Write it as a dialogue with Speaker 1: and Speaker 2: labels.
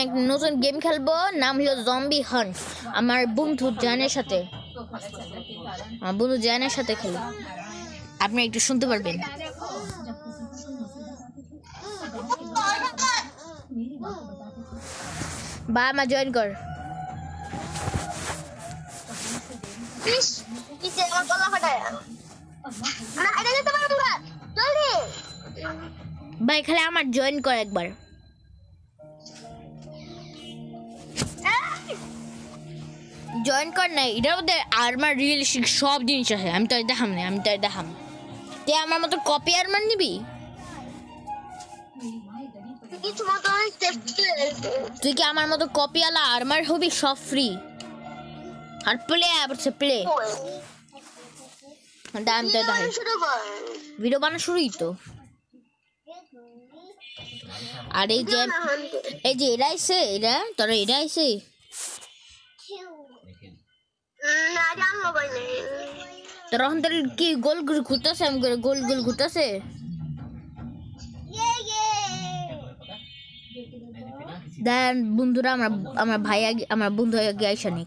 Speaker 1: একটা নতুন গেম খেলবো, নাম হলো জম্বি হান্ট। আমার বন্ধু জানের সাথে খেলি, আপনি একটু শুনতে পারবেন। বা আমার জয়েন কর। ভাই খালি আমার জয়েন কর একবার। জয়েন কর নাই, এটার মধ্যে আর্মার রিয়েলিস্টিক সব জিনিস আছে। আমি তো দেখাম তুই আমার মতো কপি আর্মার নিবি? তুই কি আমার মতো কপি আলা আর্মার হবি? সব ফ্রি আর প্লে প্লে। দাম তো দেখাই, ভিডিও বানা শুরুই তো। আর এই যে এরা আইছে, তোরা এরা আইছে। তোরা কি গোল গোল ঘুরতেছে? গোল গোল ঘুরতেছে। দেন বন্ধুরা, আমার বন্ধু আগে আইসা নি।